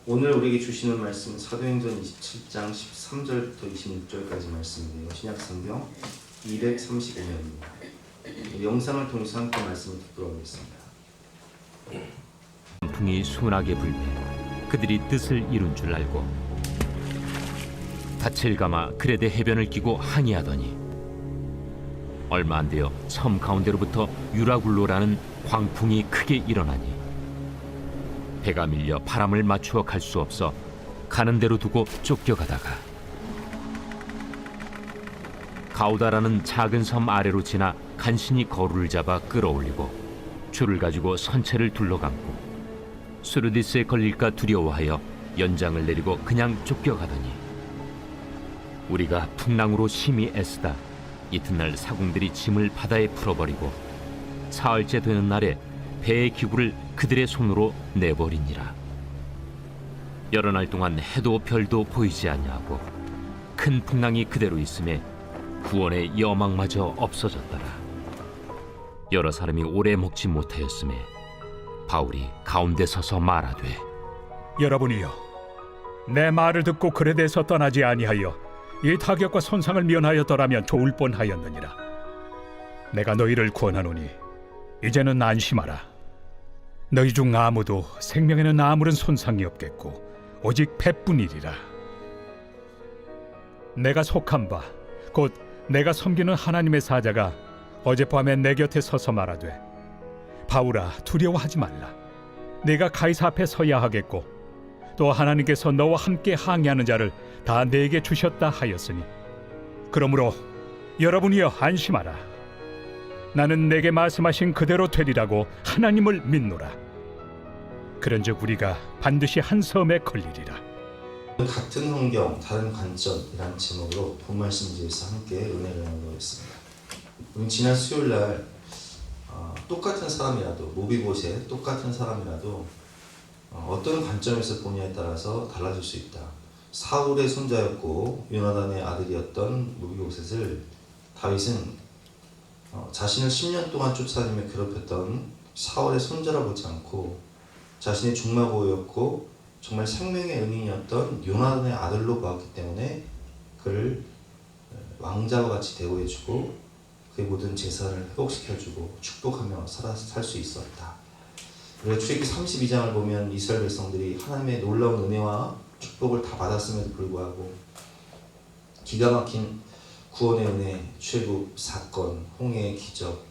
오늘 우리에게 주시는 말씀은 사도행전 27장 13절부터 26절까지 말씀인데요. 신약성경 235면입니다. 영상을 통해서 함께 말씀을 듣도록 하겠습니다. 풍이 순하게 불매 그들이 뜻을 이룬 줄 알고 닻을 감아 그레데 해변을 끼고 항해하더니 얼마 안 되어 섬 가운데로부터 유라굴로라는 광풍이 크게 일어나니 배가 밀려 바람을 맞추어 갈 수 없어 가는 대로 두고 쫓겨가다가 가우다라는 작은 섬 아래로 지나 간신히 거루를 잡아 끌어올리고 줄을 가지고 선체를 둘러감고 수르디스에 걸릴까 두려워하여 연장을 내리고 그냥 쫓겨가더니 우리가 풍랑으로 심히 애쓰다 이튿날 사공들이 짐을 바다에 풀어버리고 사흘째 되는 날에 배의 기구를 그들의 손으로 내버리니라. 여러 날 동안 해도 별도 보이지 아니하고 큰 풍랑이 그대로 있음에 구원의 여망마저 없어졌더라. 여러 사람이 오래 먹지 못하였음에 바울이 가운데 서서 말하되 여러분이여, 내 말을 듣고 그레데에서 떠나지 아니하여 이 타격과 손상을 면하였더라면 좋을 뻔하였느니라. 내가 너희를 구원하노니 이제는 안심하라. 너희 중 아무도 생명에는 아무런 손상이 없겠고 오직 배뿐이리라. 내가 속한 바 곧 내가 섬기는 하나님의 사자가 어젯밤에 내 곁에 서서 말하되 바울아, 두려워하지 말라. 네가 가이사 앞에 서야 하겠고 또 하나님께서 너와 함께 항해하는 자를 다 네게 주셨다 하였으니 그러므로 여러분이여 안심하라. 나는 내게 말씀하신 그대로 되리라고 하나님을 믿노라. 그런즉 우리가 반드시 한 섬에 걸리리라. 같은 환경, 다른 관점이라는 제목으로 본 말씀지에서 함께 은혜를 나누겠습니다. 우리 지난 수요일날 똑같은 사람이라도, 모비봇의 똑같은 사람이라도 어떤 관점에서 보냐에 따라서 달라질 수 있다. 사울의 손자였고 요나단의 아들이었던 모비봇을 다윗은 자신을 10년 동안 쫓아다니며 괴롭혔던 사울의 손자라 보지 않고 자신의 중마고였고 정말 생명의 은인이었던 요나단의 아들로 보았기 때문에 그를 왕자와 같이 대우해주고 그의 모든 재산을 회복시켜주고 축복하며 살 수 있었다. 우리가 출애굽기 32장을 보면 이스라엘 백성들이 하나님의 놀라운 은혜와 축복을 다 받았음에도 불구하고 기가 막힌 구원의 은혜, 출애굽 사건, 홍해의 기적,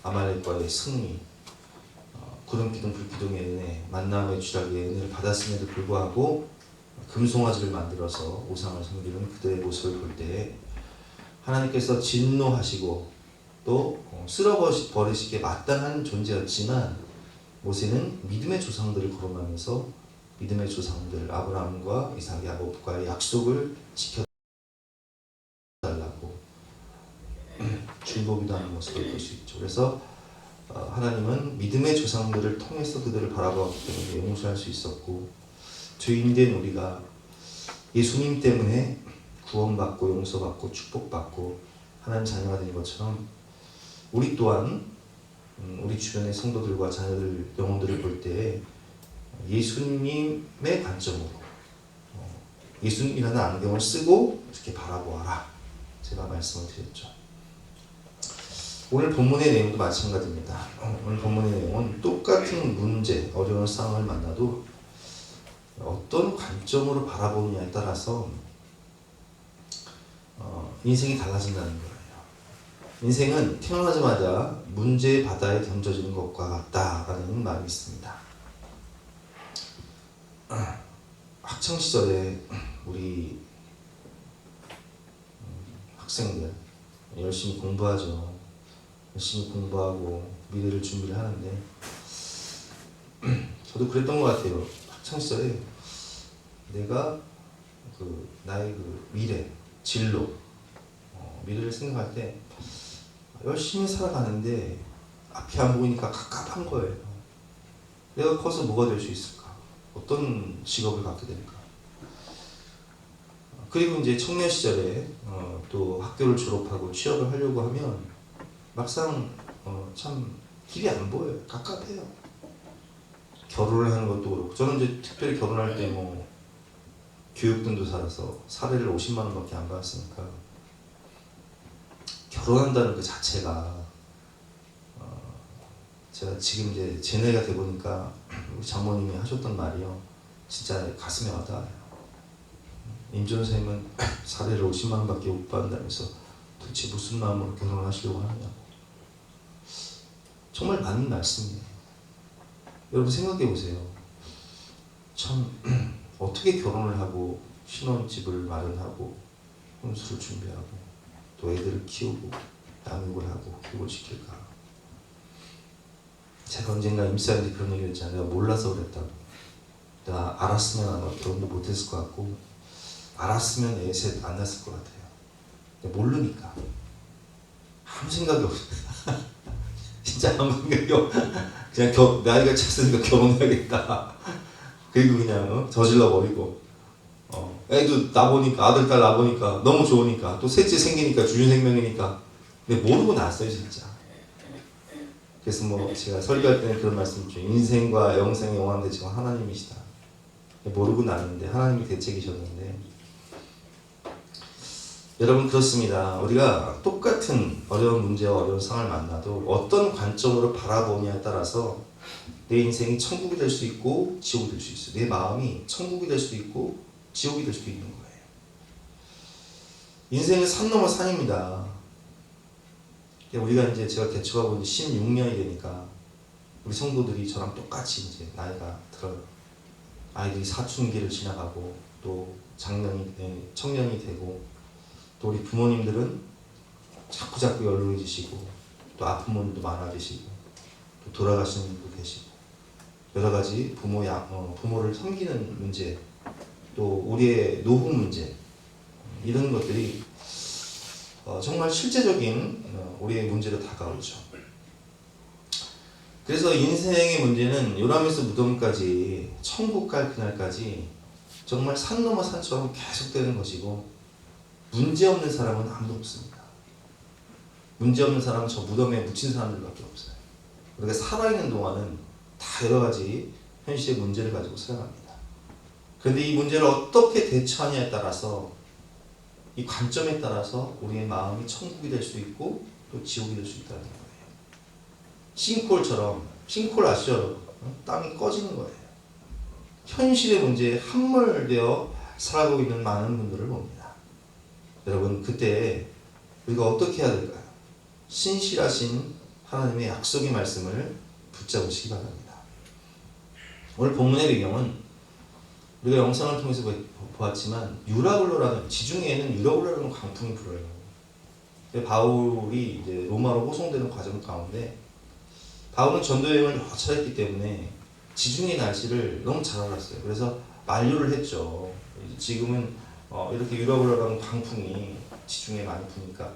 아말렉과의 승리, 구름기둥 불기둥의 은혜, 만나의 쥐라기의 은혜를 받았음에도 불구하고 금송아지를 만들어서 우상을 섬기는 그들의 모습을 볼 때 하나님께서 진노하시고 또 쓸어버리시기에 마땅한 존재였지만 모세는 믿음의 조상들을 거론하면서 믿음의 조상들 아브라함과 이삭, 야곱과의 약속을 지켜달라고 중보기도 하는 모습을 볼 수 있죠. 그래서 하나님은 믿음의 조상들을 통해서 그들을 바라보았기 때문에 용서할 수 있었고 죄인된 우리가 예수님 때문에 구원받고 용서받고 축복받고 하나님 자녀가 된 것처럼 우리 또한 우리 주변의 성도들과 자녀들, 영혼들을 볼 때 예수님의 관점으로 예수님이라는 안경을 쓰고 이렇게 바라보아라. 제가 말씀을 드렸죠. 오늘 본문의 내용도 마찬가지입니다. 오늘 본문의 내용은 똑같은 문제, 어려운 상황을 만나도 어떤 관점으로 바라보느냐에 따라서 인생이 달라진다는 거예요. 인생은 태어나자마자 문제의 바다에 던져지는 것과 같다라는 말이 있습니다. 학창시절에 우리 학생들 열심히 공부하죠. 열심히 공부하고 미래를 준비를 하는데 저도 그랬던 것 같아요. 학창시절에 내가 나의 미래, 진로, 미래를 생각할 때 열심히 살아가는데 앞이 안 보이니까 갑갑한 거예요. 내가 커서 뭐가 될 수 있을까? 어떤 직업을 갖게 될까? 그리고 이제 청년 시절에 또 학교를 졸업하고 취업을 하려고 하면 막상 참 길이 안 보여요. 갑갑해요. 결혼을 하는 것도 그렇고 저는 이제 특별히 결혼할 때 뭐 교육등도 살아서 사례를 50만 원밖에 안 받았으니까 결혼한다는 그 자체가 제가 지금 이제 제 나이가 돼 보니까 우리 장모님이 하셨던 말이요 진짜 가슴에 와닿아요. 임 전사님은 사례를 50만 원밖에 못 받는다면서 도대체 무슨 마음으로 결혼을 하시려고 하느냐고. 정말 맞는 말씀이에요. 여러분 생각해 보세요. 참 어떻게 결혼을 하고 신혼집을 마련하고 혼수를 준비하고 또 애들을 키우고 양육을 하고 교육을 시킬까. 제가 언젠가 임사한테 그런 얘기를 했잖아요. 내가 몰라서 그랬다고. 내가 알았으면 아마 결혼도 못했을 것 같고 알았으면 애 셋 안 낳았을 것 같아요. 근데 모르니까 아무 생각이 없어요. 진짜 아무 생각이 없어요. 그냥 나이가 찼으니까 결혼해야겠다. 그리고 그냥 저질러 버리고 애도 낳아보니까 아들 딸 낳아보니까 너무 좋으니까 또 셋째 생기니까 주윤생명이니까 근데 모르고 낳았어요 진짜. 그래서 뭐 제가 설교할 때는 그런 말씀 중 인생과 영생의 영원한 대체가 하나님이시다. 모르고 낳았는데 하나님이 대책이셨는데 여러분 그렇습니다. 우리가 똑같은 어려운 문제와 어려운 상황을 만나도 어떤 관점으로 바라보냐에 따라서 내 인생이 천국이 될 수 있고 지옥이 될 수 있어요. 내 마음이 천국이 될 수도 있고 지옥이 될 수도 있는 거예요. 인생은 산 넘어 산입니다. 우리가 이제 제가 개척하고 이제 16년이 되니까 우리 성도들이 저랑 똑같이 이제 나이가 들어요. 아이들이 사춘기를 지나가고 또 청년이 되고 또 우리 부모님들은 자꾸 연로해지시고 또 아픈 분도 많아지시고 또 돌아가시는 분도 계시고 여러 가지 부모를 섬기는 문제 또 우리의 노후 문제 이런 것들이 정말 실제적인 우리의 문제로 다가오죠. 그래서 인생의 문제는 요람에서 무덤까지 천국 갈 그날까지 정말 산 넘어 산처럼 계속되는 것이고 문제 없는 사람은 아무도 없습니다. 문제 없는 사람은 저 무덤에 묻힌 사람들밖에 없어요. 우리가 살아있는 동안은 다 여러 가지 현실의 문제를 가지고 살아갑니다. 그런데 이 문제를 어떻게 대처하냐에 따라서 이 관점에 따라서 우리의 마음이 천국이 될 수 있고 또 지옥이 될 수 있다는 거예요. 싱크홀 아시죠? 땅이 꺼지는 거예요. 현실의 문제에 함몰되어 살아가고 있는 많은 분들을 봅니다. 여러분 그때 우리가 어떻게 해야 될까요? 신실하신 하나님의 약속의 말씀을 붙잡으시기 바랍니다. 오늘 본문의 배경은 우리가 영상을 통해서 보았지만 유라굴로라는 지중해에는 유라굴로라는 광풍이 불어요. 바울이 이제 로마로 호송되는 과정 가운데 바울은 전도 여행을 여러 차례 했기 때문에 지중해 날씨를 너무 잘 알았어요. 그래서 만류를 했죠. 지금은 이렇게 유라굴로라는 광풍이 지중해에 많이 부니까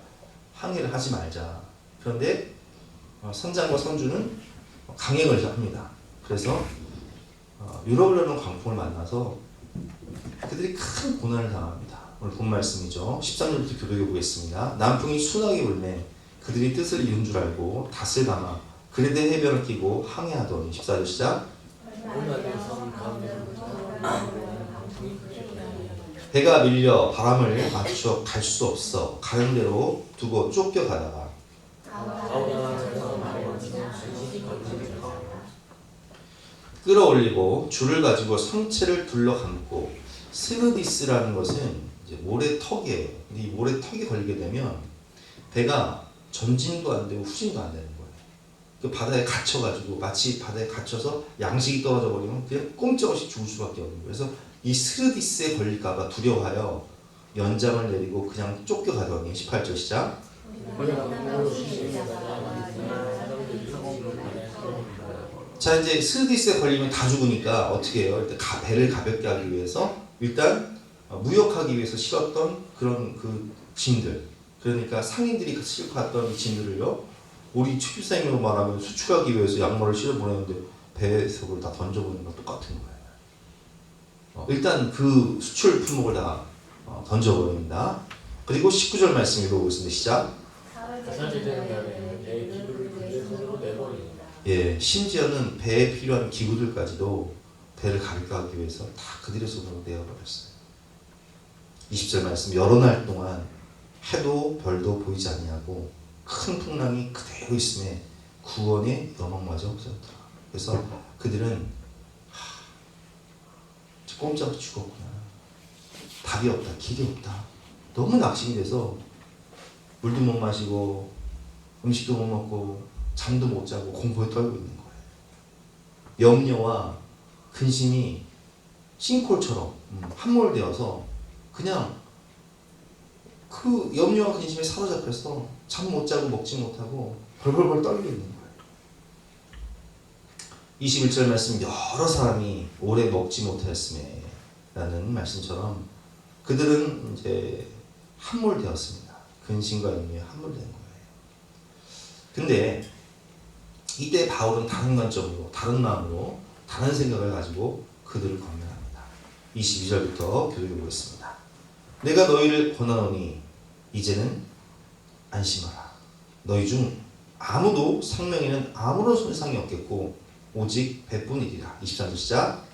항해를 하지 말자. 그런데 선장과 선주는 강행을 합니다. 그래서 유라굴로라는 광풍을 만나서 그들이 큰 고난을 당합니다. 오늘 본 말씀이죠. 13절부터 교독해 보겠습니다. 남풍이 순하게 불매 그들이 뜻을 이룬 줄 알고 닷을 감아 그레데 해변을 끼고 항해하더니 14절 시작. 배가 밀려 바람을 맞춰 갈 수 없어 가는 대로 두고 쫓겨가다가 끌어올리고 줄을 가지고 선체를 둘러감고 스르디스라는 것은 이제 모래턱에 이 모래턱에 걸리게 되면 배가 전진도 안 되고 후진도 안 되는 거예요. 그 바다에 갇혀가지고 마치 바다에 갇혀서 양식이 떨어져 버리면 그냥 꼼짝없이 죽을 수밖에 없는 거예요. 그래서 이 스르디스에 걸릴까봐 두려워하여 연장을 내리고 그냥 쫓겨가더니 18절 시작. 자 이제 스르디스에 걸리면 다 죽으니까 어떻게 해요? 일단 배를 가볍게 하기 위해서 일단 무역하기 위해서 실었던 그런 그 짐들 그러니까 상인들이 싣고 갔던 이 짐들을요 우리 축집사님으로 말하면 수출하기 위해서 양말을 실어 보내는데 배에서 그걸 다 던져보는 거 똑같은 거예요. 일단 그 수출 품목을 다 던져버립니다. 그리고 19절 말씀 읽어보겠습니다. 시작. 예, 심지어는 배에 필요한 기구들까지도 배를 가득하기 위해서 다 그들의 손으로 내어버렸어요. 20절 말씀, 여러 날 동안 해도 별도 보이지 아니하고 큰 풍랑이 그대로 있음에 구원의 여망마저 없었더라. 그래서 그들은 꼼짝없이 죽었구나. 답이 없다. 길이 없다. 너무 낙심이 돼서 물도 못 마시고 음식도 못 먹고 잠도 못 자고 공포에 떨고 있는 거예요. 염려와 근심이 싱크홀처럼 함몰되어서 그냥 그 염려와 근심에 사로잡혀서 잠 못 자고 먹지 못하고 벌벌벌 떨고 있는 거예요. 21절 말씀, 여러 사람이 오래 먹지 못하였음에 라는 말씀처럼 그들은 이제 함몰되었습니다. 근심과 염려에 함몰된 거예요. 근데 이때 바울은 다른 관점으로, 다른 마음으로, 다른 생각을 가지고 그들을 권면합니다. 22절부터 교독해 보겠습니다. 내가 너희를 권하노니 이제는 안심하라. 너희 중 아무도 생명에는 아무런 손상이 없겠고 오직 배뿐이리라. 23절 시작.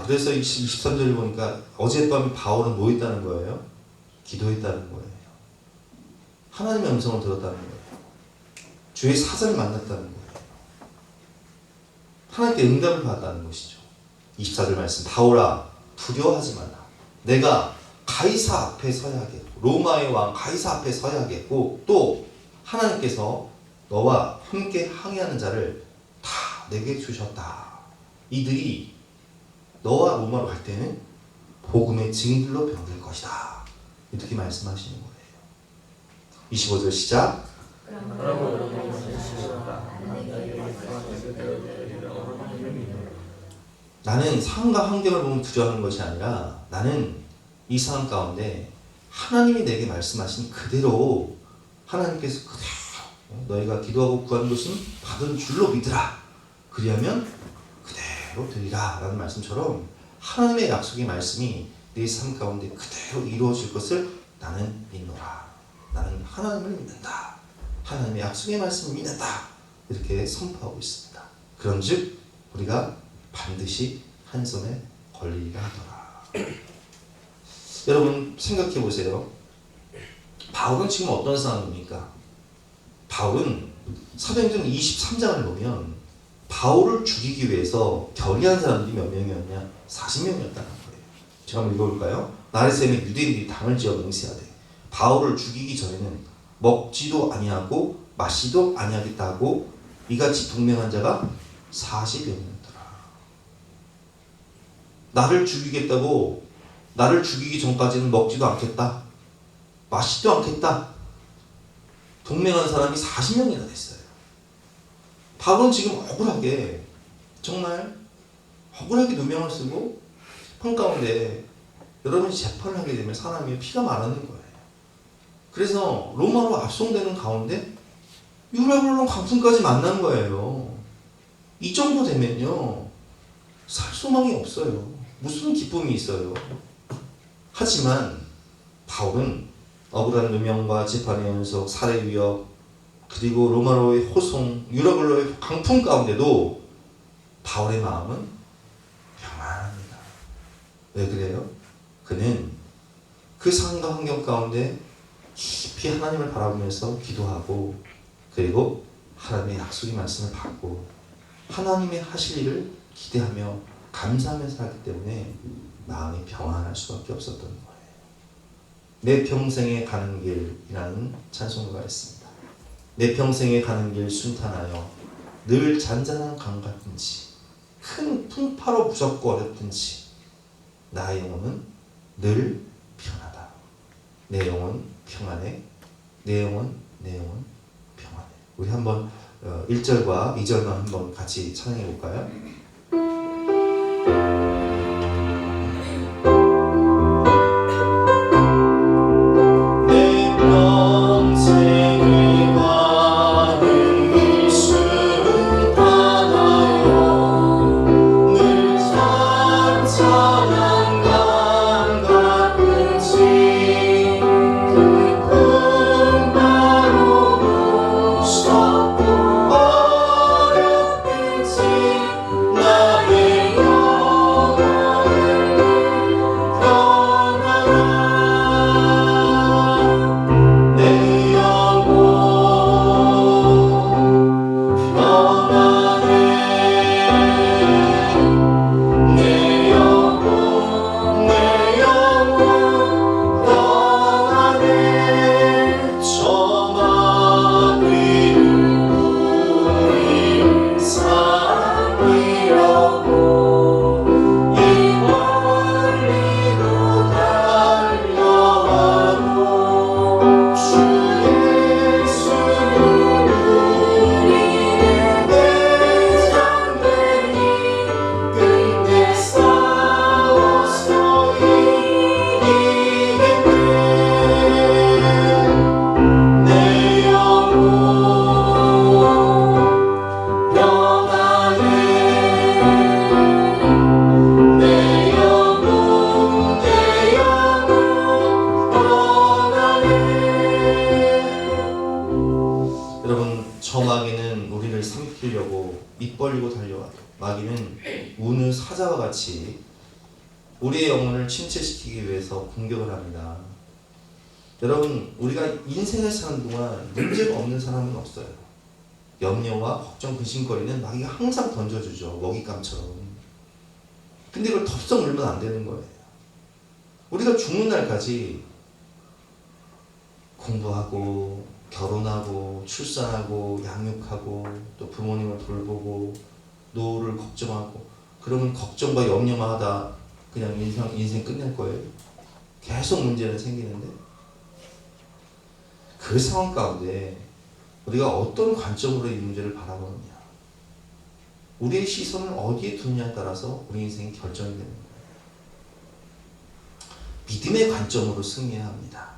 그래서 23절을 보니까 어젯밤에 바울은 뭐 했다는 거예요? 기도했다는 거예요. 하나님의 음성을 들었다는 거예요. 주의 사자를 만났다는 거예요. 하나님께 응답을 받았다는 것이죠. 24절 말씀, 바울아 두려워하지 마라. 내가 가이사 앞에 서야 하겠고 로마의 왕 가이사 앞에 서야 하겠고 또 하나님께서 너와 함께 항해하는 자를 다 내게 주셨다. 이들이 너와 로마로 갈 때는 복음의 증인들로 병들 것이다. 이렇게 말씀하시는 거예요. 25절 시작. 나는 상황과 환경을 보면 두려워하는 것이 아니라 나는 이 상황 가운데 하나님이 내게 말씀하신 그대로 하나님께서 그대로 너희가 기도하고 구하는 것은 받은 줄로 믿으라. 그리하면 그대로 되리라 라는 말씀처럼 하나님의 약속의 말씀이 내 삶 가운데 그대로 이루어질 것을 나는 믿노라. 나는 하나님을 믿는다. 하나님의 약속의 말씀을 믿는다. 이렇게 선포하고 있습니다. 그런즉 우리가 반드시 한 손에 걸리리라 하더라. 여러분 생각해 보세요. 바울은 지금 어떤 상황입니까? 바울은 사도행전 23장을 보면 바울을 죽이기 위해서 결의한 사람들이 몇 명이었냐? 40명이었다는 거예요. 제가 한번 읽어볼까요? 나레셈의 유대인들이 당을 지어 맹세하되 바울을 죽이기 전에는 먹지도 아니하고 마시도 아니하겠다 하고 이같이 동맹한 자가 40명이었더라. 나를 죽이겠다고 나를 죽이기 전까지는 먹지도 않겠다. 마시지도 않겠다. 동맹한 사람이 40명이나 됐어요. 바울은 지금 억울하게 정말 억울하게 누명을 쓰고 한가운데 여러분이 재판을 하게 되면 사람이 피가 마르는 거예요. 그래서 로마로 압송되는 가운데 유라굴론 강승까지 만난 거예요. 이 정도 되면요 살 소망이 없어요. 무슨 기쁨이 있어요. 하지만 바울은 억울한 누명과 재판의 연속, 살해 위협, 그리고 로마로의 호송, 유라굴로의 강풍 가운데도 바울의 마음은 평안합니다. 왜 그래요? 그는 그 상황과 환경 가운데 깊이 하나님을 바라보면서 기도하고 그리고 하나님의 약속의 말씀을 받고 하나님의 하실 일을 기대하며 감사하며 살았기 때문에 마음이 평안할 수밖에 없었던 거예요. 내 평생에 가는 길이라는 찬송가가 있습니다. 내 평생에 가는 길 순탄하여 늘 잔잔한 강 같은지 큰 풍파로 무섭고 어렵든지 나의 영혼은 늘 편하다. 내 영혼 평안해. 내 영혼 평안해. 우리 한번 1절과 2절만 한번 같이 찬양해 볼까요? 그 적은 우리를 삼키려고 입 벌리고 달려와도 마귀는 우는 사자와 같이 우리의 영혼을 침체시키기 위해서 공격을 합니다. 여러분, 우리가 인생을 사는 동안 문제가 없는 사람은 없어요. 염려와 걱정, 근심거리는 마귀가 항상 던져주죠. 먹잇감처럼. 근데 이걸 덥석 물면 안 되는 거예요. 우리가 죽는 날까지 공부하고 결혼하고 출산하고 양육하고 또 부모님을 돌보고 노후를 걱정하고, 그러면 걱정과 염려만 하다 그냥 인생 끝낼 거예요. 계속 문제는 생기는데, 그 상황 가운데 우리가 어떤 관점으로 이 문제를 바라보느냐, 우리의 시선을 어디에 두느냐에 따라서 우리 인생이 결정이 되는 거예요. 믿음의 관점으로 승리해야 합니다.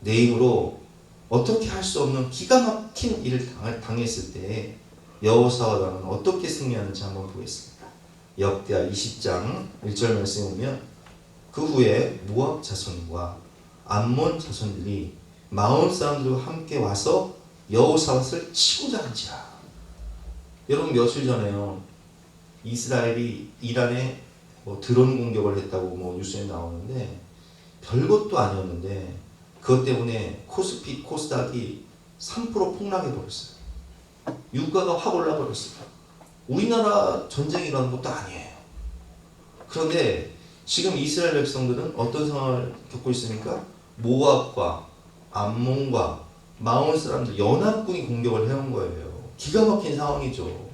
내 힘으로 어떻게 할 수 없는 기가 막힌 일을 당했을 때 여호사와 왕은 어떻게 승리하는지 한번 보겠습니다. 역대하 20장 1절 말씀에 보면, 그 후에 모압 자손과 암몬 자손들이 마온 사람들과 함께 와서 여호사밧을 치고자 한지라. 여러분, 며칠 전에요, 이스라엘이 이란에 드론 공격을 했다고 뉴스에 나오는데, 별것도 아니었는데 그것 때문에 코스피 코스닥이 3% 폭락해 버렸어요. 유가가 확 올라 버렸어요. 우리나라 전쟁이 일어난 것도 아니에요. 그런데 지금 이스라엘 백성들은 어떤 상황을 겪고 있습니까? 모압과 암몬과 마온 사람들 연합군이 공격을 해온 거예요. 기가 막힌 상황이죠.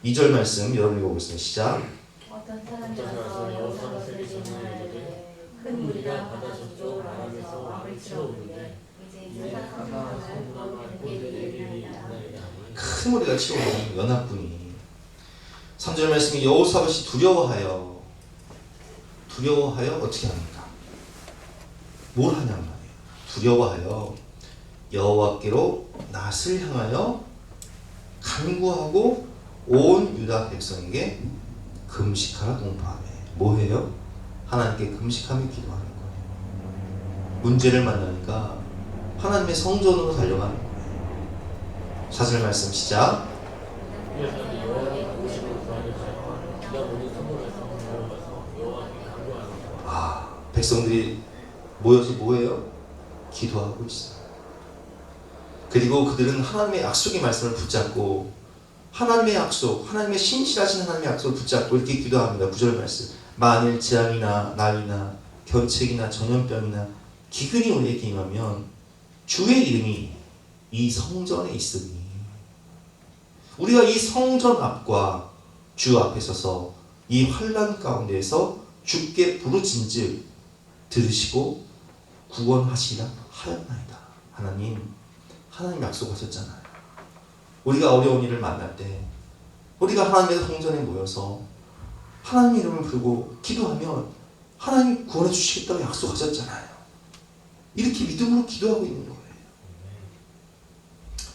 2절 말씀 여러분 읽어보겠습니다. 시작. 어떤 사람이 와서 여호사밧을 전하되 큰 무리가 바다 저쪽 아람에서 왕을 치러 오는데 이제 유다 사람을 보내리이다. 큰 무리가 치러 오는 연합군이. 3절 말씀이 여호사밧이 두려워하여 어떻게 합니까? 뭘 하냔 말이에요. 두려워하여 여호와께로 낫을 향하여 간구하고 온 유다 백성에게 금식하라 공포하며. 뭐해요? 하나님께 금식하며 기도하는 거예요. 문제를 만나니까 하나님의 성전으로 달려가는 거예요. 4절 말씀 시작. 백성들이 모여서 뭐해요? 기도하고 있어요. 그리고 그들은 하나님의 약속의 말씀을 붙잡고, 하나님의 약속, 하나님의 신실하신 하나님의 약속을 붙잡고 이렇게 기도합니다. 9절 말씀. 만일 재앙이나 난이나 견책이나 전염병이나 기근이 우리에게 임하면 주의 이름이 이 성전에 있으니, 우리가 이 성전 앞과 주 앞에 서서 이 환난 가운데에서 주께 부르짖은즉 들으시고 구원하시라 하였나이다. 하나님 약속하셨잖아요. 우리가 어려운 일을 만날 때 우리가 하나님의 성전에 모여서 하나님 이름을 부르고 기도하면 하나님 구원해 주시겠다고 약속하셨잖아요. 이렇게 믿음으로 기도하고 있는 거예요.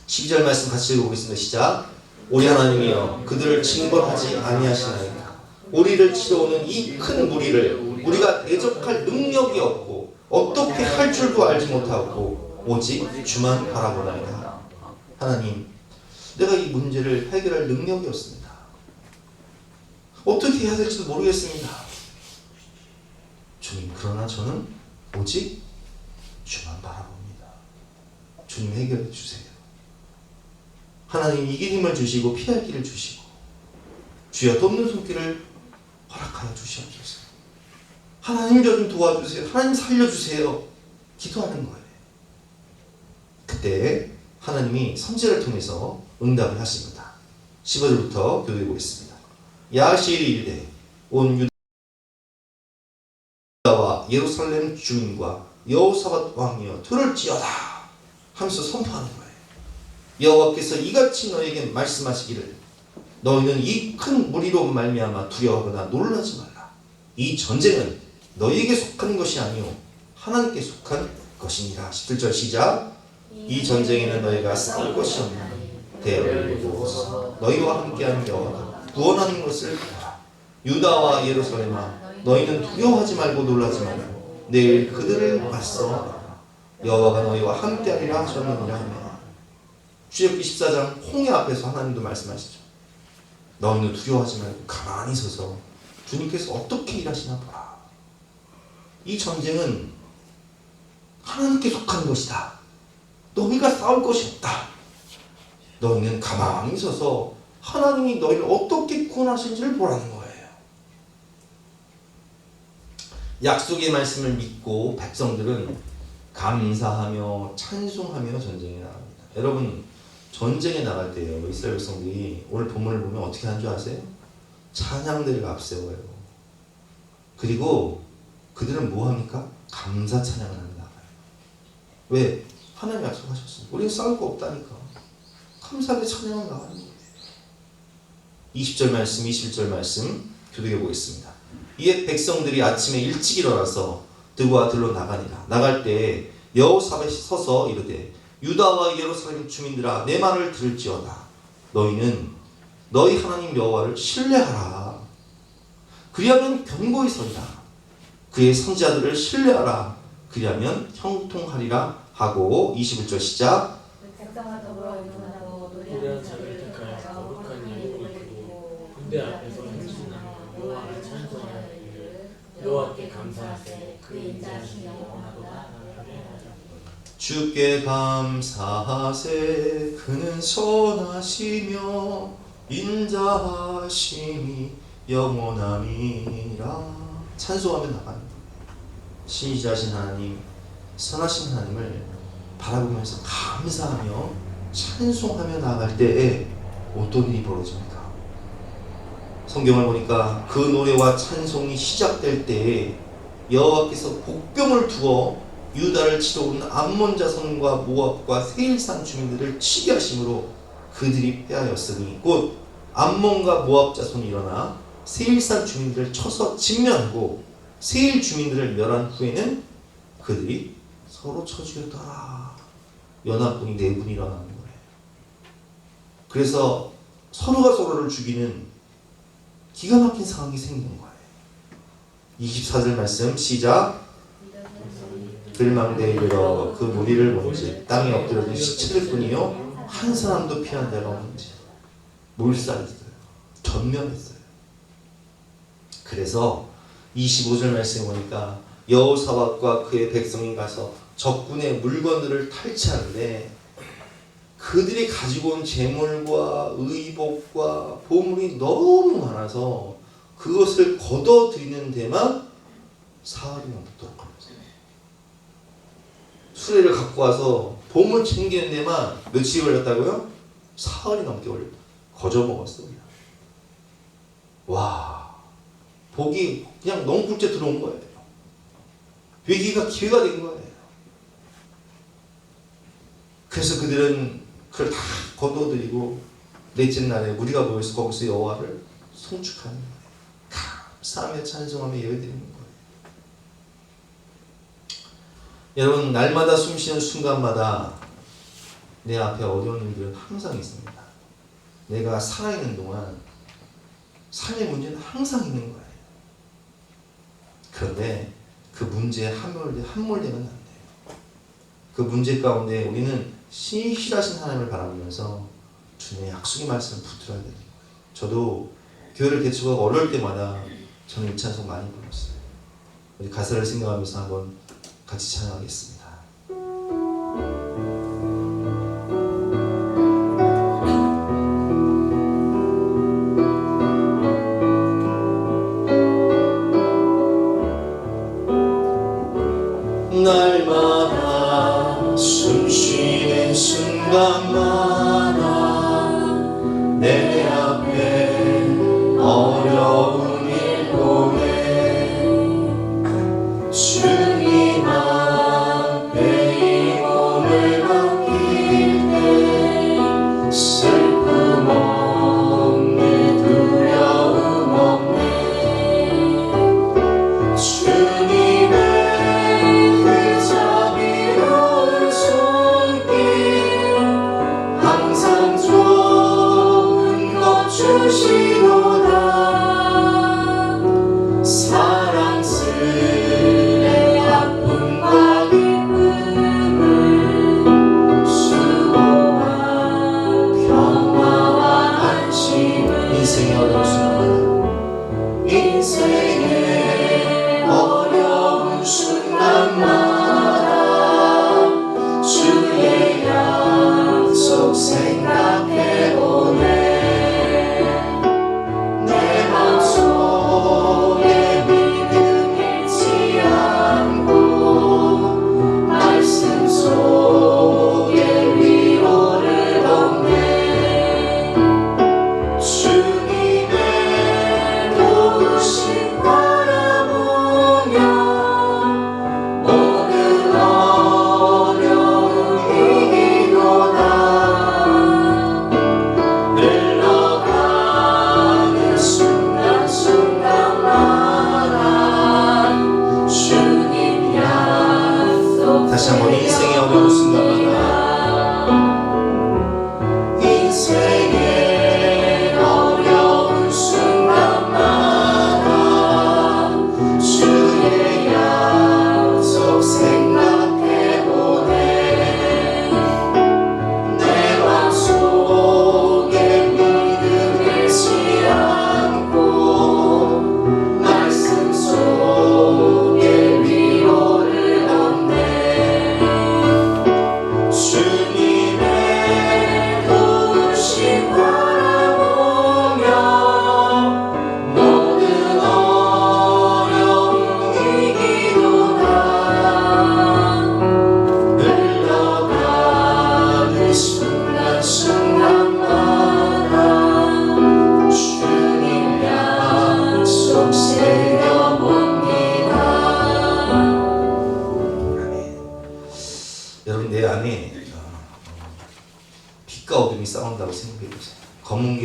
12절 말씀 같이 읽어보겠습니다. 시작. 우리 하나님이여 그들을 징벌하지 아니하시나이다. 우리를 치러오는 이 큰 무리를 우리가 대적할 능력이 없고 어떻게 할 줄도 알지 못하고 오직 주만 바라보나이다. 하나님, 내가 이 문제를 해결할 능력이 없습니다. 어떻게 해야 될지도 모르겠습니다. 주님, 그러나 저는 오직 주만 바라봅니다. 주님, 해결해 주세요. 하나님, 이길 힘을 주시고 피할 길을 주시고 주여 돕는 손길을 허락하여 주시옵소서. 하나님, 저 좀 도와주세요. 하나님, 살려주세요. 기도하는 거예요. 그때 하나님이 선지자를 통해서 응답을 하십니다. 15절부터 교도해 보겠습니다. 야하시엘이 이르되 온 유다와 예루살렘 주민과 여호사밧 왕이여 들을지어다 하면서 선포하는 거예요. 여호와께서 이같이 너에게 말씀하시기를 너희는 이 큰 무리로 말미암아 두려워하거나 놀라지 말라. 이 전쟁은 너희에게 속한 것이 아니오 하나님께 속한 것이니라. 17절 시작. 이 전쟁에는 너희가 싸울 것이 없나 대열을 두어서 너희와 함께하는 여호와가 구원하는 것을 보라. 유다와 예루살렘아 너희는 두려워하지 말고 놀라지 말고 내일 그들을 맞서 여호와가 너희와 함께하리라 하셨느니라 하며 출애굽기 14장 홍해 앞에서 하나님도 말씀하시죠. 너희는 두려워하지 말고 가만히 서서 주님께서 어떻게 일하시나 보라. 이 전쟁은 하나님께 속한 것이다. 너희가 싸울 것이 없다. 너희는 가만히 서서 하나님이 너희를 어떻게 구원하실지를 보라는 거예요. 약속의 말씀을 믿고 백성들은 감사하며 찬송하며 전쟁에 나갑니다. 여러분, 전쟁에 나갈 때요, 이스라엘 백성들이 오늘 본문을 보면 어떻게 하는 줄 아세요? 찬양들을 앞세워요. 그리고 그들은 뭐 합니까? 감사 찬양을 하며 나가요. 왜? 하나님이 약속하셨습니다. 우리는 싸울 거 없다니까. 감사하게 찬양을 나가는 거예요. 20절 말씀, 21절 말씀 교독해 보겠습니다. 이에 백성들이 아침에 일찍 일어나서 들과 들로 나가니라. 나갈 때 여호사밧이 서서 이르되 유다와 예루살렘 주민들아 내 말을 들을지어다. 너희는 너희 하나님 여호와를 신뢰하라. 그리하면 견고히 서리라. 그의 선지자들을 신뢰하라. 그리하면 형통하리라 하고 21절 시작. 백성과 더불어 의논하고 노래하는 자를 택하여 거룩한 예물을 드리고 군대 앞에서 행진하며 여호와를 찬송하여 여호와께 감사하세. 그 인자하심이 영원하도다. 주께 감사하세. 그는 선하시며 인자하심이 영원함이라. 찬송하며 나가는 거예요. 신실하신 하나님, 선하신 하나님을 바라보면서 감사하며 찬송하며 나아갈 때에 어떤 일이 벌어집니까? 성경을 보니까 그 노래와 찬송이 시작될 때에 여호와께서 복병을 두어 유다를 치러 오는 암몬 자손과 모압과 세일산 주민들을 치게 하심으로 그들이 패하였으니 곧 암몬과 모압 자손이 일어나 세일산 주민들을 쳐서 진멸하고 세일 주민들을 멸한 후에는 그들이 서로 쳐 죽였더라. 연합군이 4분이 일어나는 거예요. 그래서 서로가 서로를 죽이는 기가 막힌 상황이 생기는 거예요. 24절 말씀 시작. 들망대에 이르러 그 무리를 본즉 땅에 엎드려진 시체들 뿐이요 한 사람도 피한 자가 없는지 몰살했어요. 전멸했어요. 그래서 25절 말씀에 보니까 여호사밧과 그의 백성이 가서 적군의 물건들을 탈취하는데 그들이 가지고 온 재물과 의복과 보물이 너무 많아서 그것을 걷어들이는 데만 사흘이 넘도록 합니다. 수레를 갖고 와서 보물 챙기는 데만 며칠이 걸렸다고요? 사흘이 넘게 걸렸다. 거저 먹었어요. 와, 복이 그냥 넝굴째 들어온 거예요. 위기가 기회가 된 거예요. 그래서 그들은 그걸 다 거둬들이고 넷째 날에 우리가 모여서 거기서 여호와를 송축하는 거예요. 감사하며 찬송하며 예배드리는 거예요. 여러분, 날마다 숨쉬는 순간마다 내 앞에 어려운 일들은 항상 있습니다. 내가 살아있는 동안 삶의 문제는 항상 있는 거예요. 그런데 그 문제에 함몰되면 안 돼요. 그 문제 가운데 우리는 신실하신 하나님을 바라보면서 주님의 약속의 말씀을 붙들어야 되는 거예요. 저도 교회를 개척하고 어려울 때마다 저는 이 찬송 많이 불렀어요. 우리 가사를 생각하면서 한번 같이 찬양하겠습니다. 날마다 숨쉬는 순간마다 내 앞에 어려운 일 보내 주님 앞에 이 몸을 맡길 때 슬픔 없네 두려움 없네 주님의 그 자비로운 손길 항상 좋은 것 주시도다 사랑스레 아픔과 기쁨을 수고하며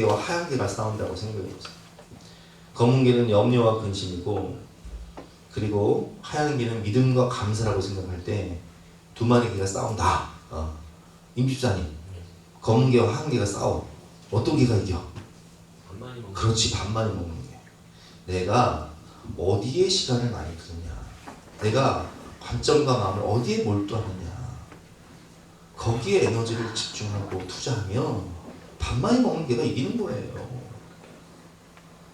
개와 하얀 개가 싸운다고 생각해보세요. 검은 개는 염려와 근심이고, 그리고 하얀 개는 믿음과 감사라고 생각할 때 두 마리 개가 싸운다. 임집사님, 검은 개와 하얀 개가 싸워. 어떤 개가 이겨? 반만이 먹는 그렇지, 반만이 먹는 게. 내가 어디에 시간을 많이 두느냐, 내가 관점과 마음을 어디에 몰두하느냐, 거기에 에너지를 집중하고 투자하면 반만이 먹는 개가 이기는 거예요.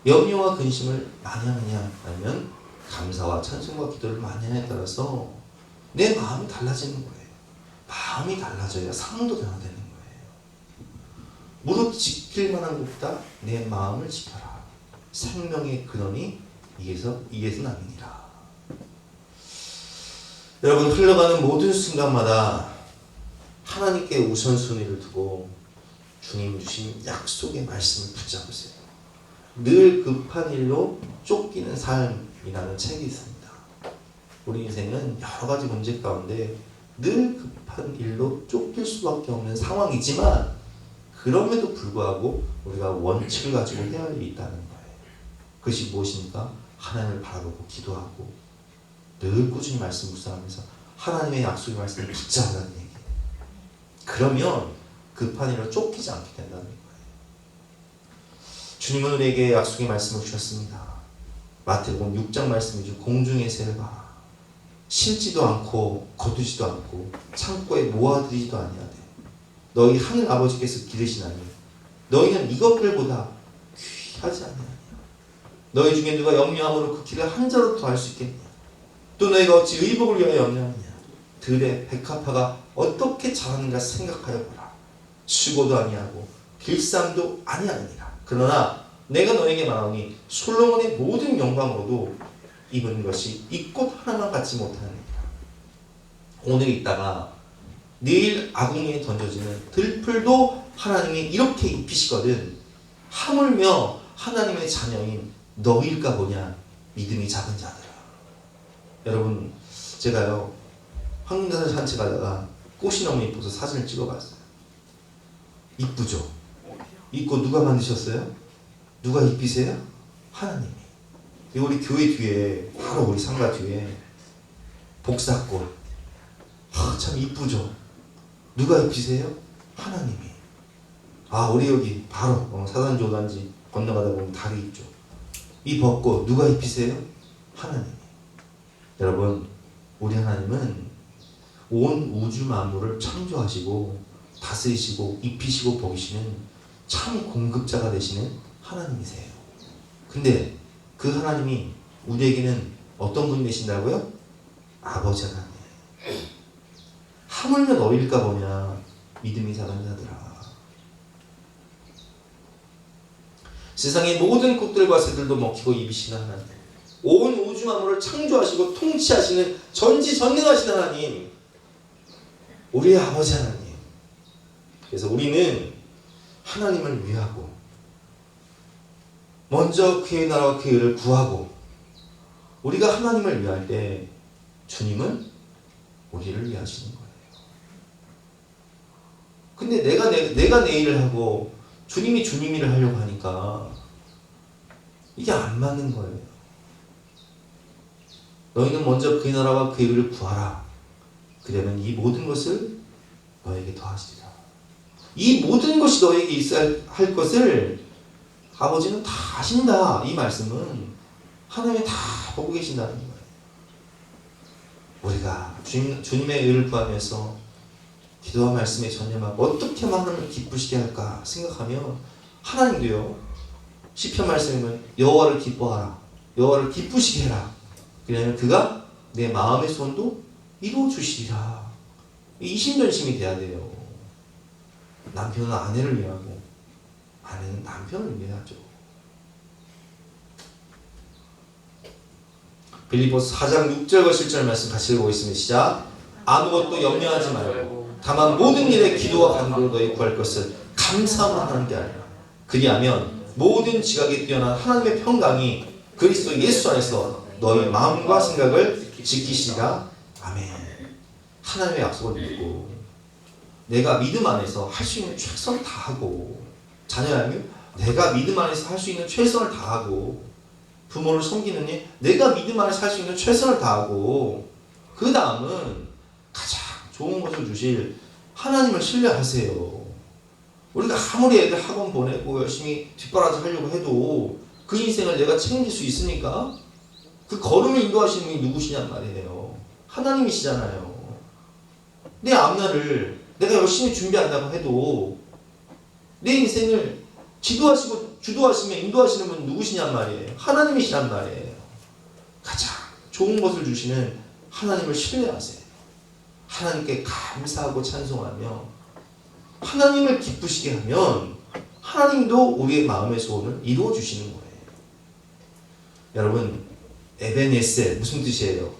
염려와 근심을 많이 하느냐, 아니면 감사와 찬송과 기도를 많이 하느냐에 따라서 내 마음이 달라지는 거예요. 마음이 달라져야 상도 변화되는 거예요. 무릇 지킬 만한 것보다 내 마음을 지켜라. 생명의 근원이 이에서 남이니라. 여러분, 흘러가는 모든 순간마다 하나님께 우선순위를 두고 주님 주신 약속의 말씀을 붙잡으세요. 늘 급한 일로 쫓기는 삶이라는 책이 있습니다. 우리 인생은 여러 가지 문제 가운데 늘 급한 일로 쫓길 수밖에 없는 상황이지만, 그럼에도 불구하고 우리가 원칙을 가지고 해야 할 일이 있다는 거예요. 그것이 무엇입니까? 하나님을 바라보고 기도하고 늘 꾸준히 말씀 묵상하면서 하나님의 약속의 말씀을 붙잡으라는 얘기예요. 그러면 급한 일로 쫓기지 않게 된다는 거예요. 주님은 우리에게 약속의 말씀을 주셨습니다. 마태복음 6장 말씀이죠. 공중의 새를 봐라. 심지도 않고 거두지도 않고 창고에 모아두지도 아니하되 너희 하늘 아버지께서 기르시나니 너희는 이것들보다 귀하지 아니하냐. 너희 중에 누가 염려함으로 그 길을 한 자로 더할 수 있겠냐. 또 너희가 어찌 의복을 위하여 염려하느냐. 들의 백합화가 어떻게 자라는가 생각하여 보라. 수고도 아니하고 길쌈도 아니하느니라. 그러나 내가 너에게 말하오니 솔로몬의 모든 영광으로도 입은 것이 이 꽃 하나만 갖지 못하느니라. 오늘 있다가 내일 아궁이에 던져지는 들풀도 하나님이 이렇게 입히시거든. 하물며 하나님의 자녀인 너희일까 보냐, 믿음이 작은 자들아. 여러분, 제가요 황림단을 산책하다가 꽃이 너무 이뻐서 사진을 찍어봤어요. 이쁘죠? 이 꽃 누가 만드셨어요? 누가 입히세요? 하나님이. 우리 교회 뒤에, 바로 우리 상가 뒤에 복사꽃, 참 이쁘죠? 누가 입히세요? 하나님이. 우리 여기 바로 사단조단지 건너가다 보면 다리 있죠. 이 벚꽃 누가 입히세요? 하나님이. 여러분, 우리 하나님은 온 우주 만물을 창조하시고 다스리시고 입히시고 먹이시는 참 공급자가 되시는 하나님이세요. 근데 그 하나님이 우리에게는 어떤 분이 되신다고요? 아버지 하나님. 하물며 너희일까 보냐, 믿음이 작은 자들아. 세상의 모든 꽃들과 새들도 먹히고 입히시는 하나님, 온 우주 만물을 창조하시고 통치하시는 전지전능하신 하나님, 우리의 아버지 하나님. 그래서 우리는 하나님을 위하고 먼저 그의 나라와 그의 의를 구하고, 우리가 하나님을 위할 때 주님은 우리를 위하시는 거예요. 근데 내가 내 일을 하고 주님이 주님 일을 하려고 하니까 이게 안 맞는 거예요. 너희는 먼저 그의 나라와 그의 의를 구하라. 그러면 이 모든 것을 너에게 더하시리라. 이 모든 것이 너에게 있어야 할 것을 아버지는 다 하신다. 이 말씀은 하나님이 다 보고 계신다는 거예요. 우리가 주님의 의를 구하면서 기도와 말씀에 전념하고 어떻게 하면 하나님을 기쁘시게 할까 생각하면, 하나님도요, 시편 말씀이면 여호와를 기뻐하라, 여호와를 기쁘시게 해라. 그러면 그가 내 마음의 소원도 이루어 주시리라. 이심전심이 돼야 돼요. 남편은 아내를 위하고 아내는 남편을 위하죠. 빌립보서 4장 6절과 7절 말씀 같이 읽어보겠습니다. 시작. 아무것도 염려하지 말고 다만 모든 일에 기도와 간구로 너희 구할 것을 감사함으로 하는 게 아니라, 그리하면 모든 지각에 뛰어난 하나님의 평강이 그리스도 예수 안에서 너희 마음과 생각을 지키시리라. 아멘. 하나님의 약속을 믿고 내가 믿음 안에서 할 수 있는 최선을 다하고, 자녀라면 내가 믿음 안에서 할 수 있는 최선을 다하고 부모를 섬기는 일, 내가 믿음 안에서 할 수 있는 최선을 다하고 그 다음은 가장 좋은 것을 주실 하나님을 신뢰하세요. 우리가 아무리 애들 학원 보내고 열심히 뒷바라지 하려고 해도 그 인생을 내가 책임질 수 있으니까 그 걸음을 인도하시는 분이 누구시냔 말이에요. 하나님이시잖아요. 내 앞날을 내가 열심히 준비한다고 해도 내 인생을 지도하시고 주도하시며 인도하시는 분은 누구시냔 말이에요. 하나님이시란 말이에요. 가장 좋은 것을 주시는 하나님을 신뢰하세요. 하나님께 감사하고 찬송하며 하나님을 기쁘시게 하면 하나님도 우리의 마음의 소원을 이루어 주시는 거예요. 여러분, 에베네셀 무슨 뜻이에요?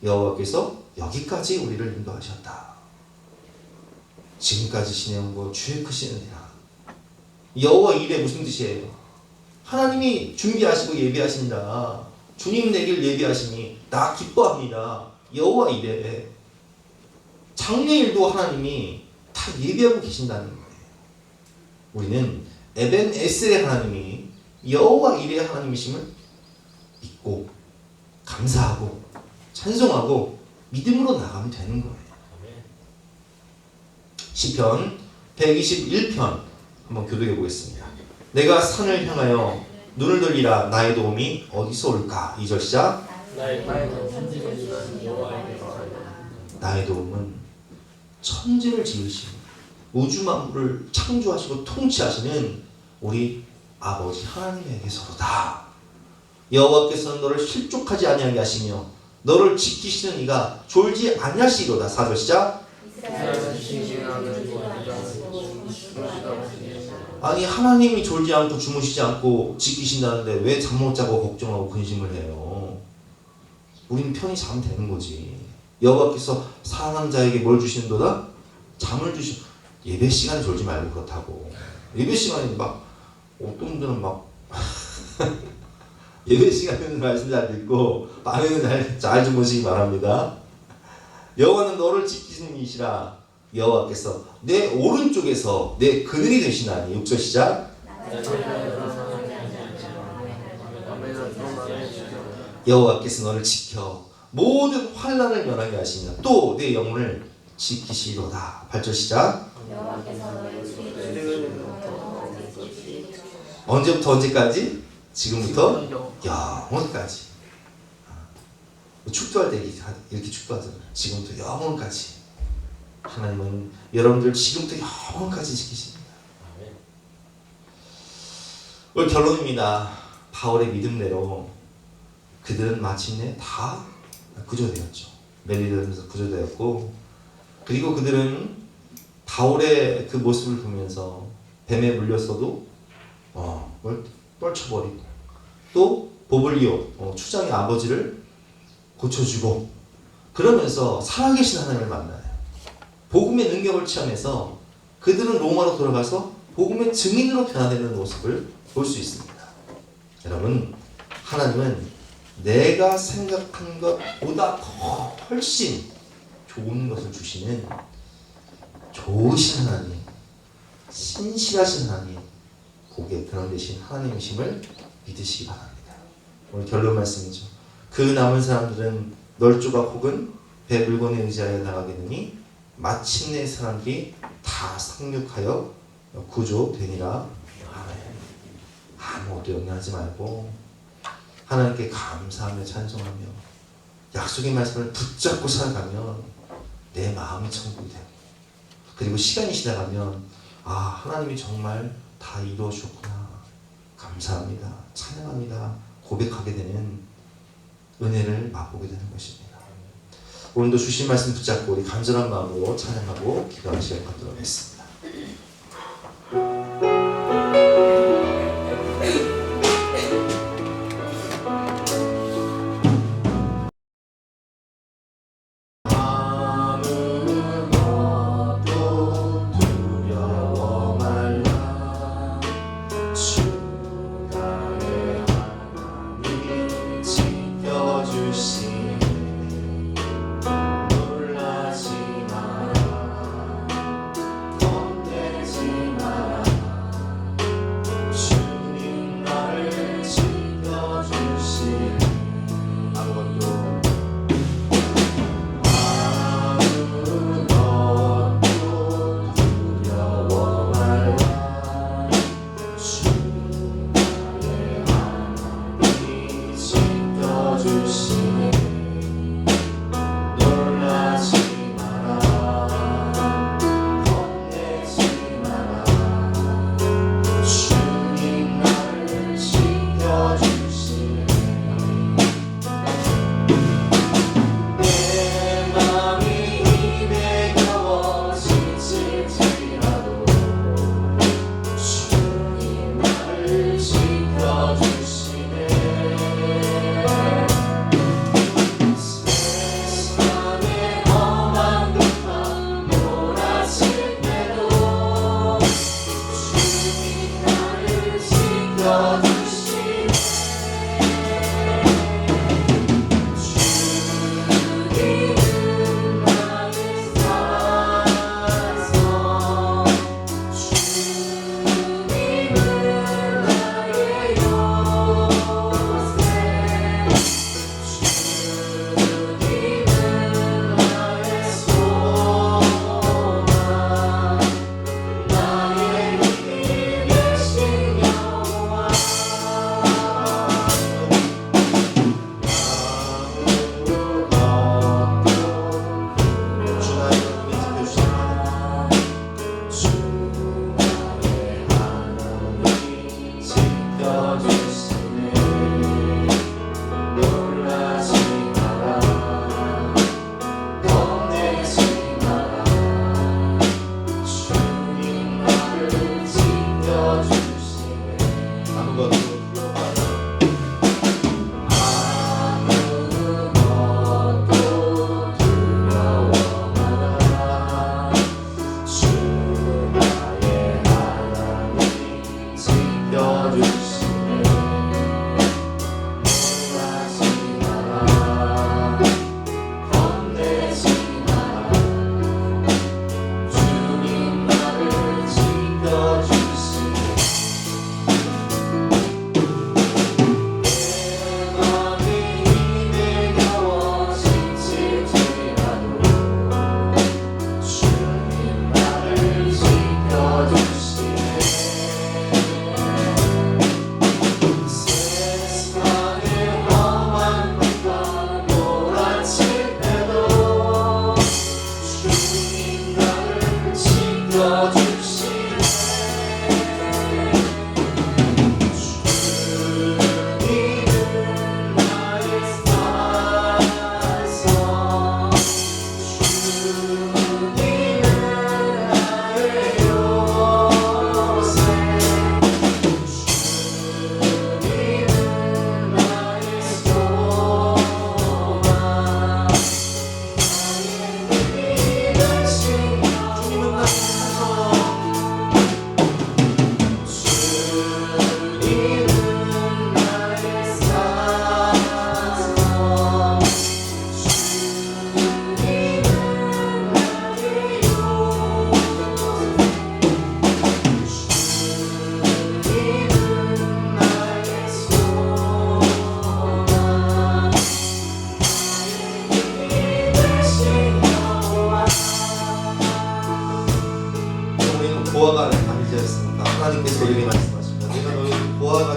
여호와께서 여기까지 우리를 인도하셨다. 지금까지 지내온 거 주의 크신 은혜라. 여호와 이레 무슨 뜻이에요? 하나님이 준비하시고 예비하신다. 주님 내길 예비하시니 나 기뻐합니다. 여호와 이레. 장래일도 하나님이 다 예비하고 계신다는 거예요. 우리는 에벤에셀의 하나님이 여호와 이레의 하나님이심을 믿고 감사하고 찬송하고 믿음으로 나가면 되는 거예요. 시편 121편 한번 교독해 보겠습니다. 내가 산을 향하여 눈을 돌리라. 나의 도움이 어디서 올까? 2절 시작. 나의 도움은 천지를 지으신 여호와에게서 오리라. 나의 도움은 천지를 지으신 우주 만물을 창조하시고 통치하시는 우리 아버지 하나님에게서로다. 여호와께서는 너를 실족하지 아니하게 하시며 너를 지키시는 이가 졸지 아니하시리로다. 4절 시작. 아니 하나님이 졸지 않고 주무시지 않고 지키신다는데 왜 잠 못 자고 걱정하고 근심을 해요? 우리는 편히 자면 되는 거지. 여호와께서 사랑하는 자에게 뭘 주시는도다? 잠을 주시. 예배 시간에 졸지 말고 그렇다고. 예배 시간에 막 어떤 분들은 막 예배 시간에는 말씀 잘 듣고 밤에는 잘 주무시기 바랍니다. 여호와는 너를 지키시는 이시라. 여호와께서 내 오른쪽에서 내 그늘이 되시나니. 6절 시작. 여호와께서 너를 지켜 모든 환난을 면하게 하시며 또 내 영혼을 지키시리로다. 8절 시작. 언제부터 언제까지? 지금부터 영원까지. 축도할 때 이렇게 축도하잖아요. 지금부터 영원까지. 하나님은 여러분들 지금부터 영원까지 지키십니다. 오늘 결론입니다. 바울의 믿음대로 그들은 마침내 다 구조되었죠. 멜리드에서 구조되었고, 그리고 그들은 바울의 그 모습을 보면서 뱀에 물렸어도 뭘 떨쳐버리고, 또 보블리오 추장의 아버지를 고쳐주고, 그러면서 살아계신 하나님을 만나요. 복음의 능력을 체험해서 그들은 로마로 돌아가서 복음의 증인으로 변화되는 모습을 볼 수 있습니다. 여러분, 하나님은 내가 생각한 것보다 더 훨씬 좋은 것을 주시는 좋으신 하나님, 신실하신 하나님, 복의 근원 되신 하나님이심을 믿으시기 바랍니다. 오늘 결론 말씀이죠. 그 남은 사람들은 널조각 혹은 배 물건에 의지하여 나가겠느니 마침내 사람들이 다 상륙하여 구조되니라. 아무것도 염려하지 말고 하나님께 감사하며 찬송하며 약속의 말씀을 붙잡고 살아가면 내 마음이 천국이 되고, 그리고 시간이 지나가면 하나님이 정말 다 이루어 주셨구나, 감사합니다, 찬양합니다 고백하게 되는 은혜를 맛보게 되는 것입니다. 오늘도 주신 말씀 붙잡고 우리 간절한 마음으로 찬양하고 기도하는 시간 갖도록 하겠습니다. 보아가 아니지 않습니까? 하나님께서 우리에게 말씀하십니다. 내가 너희 보아가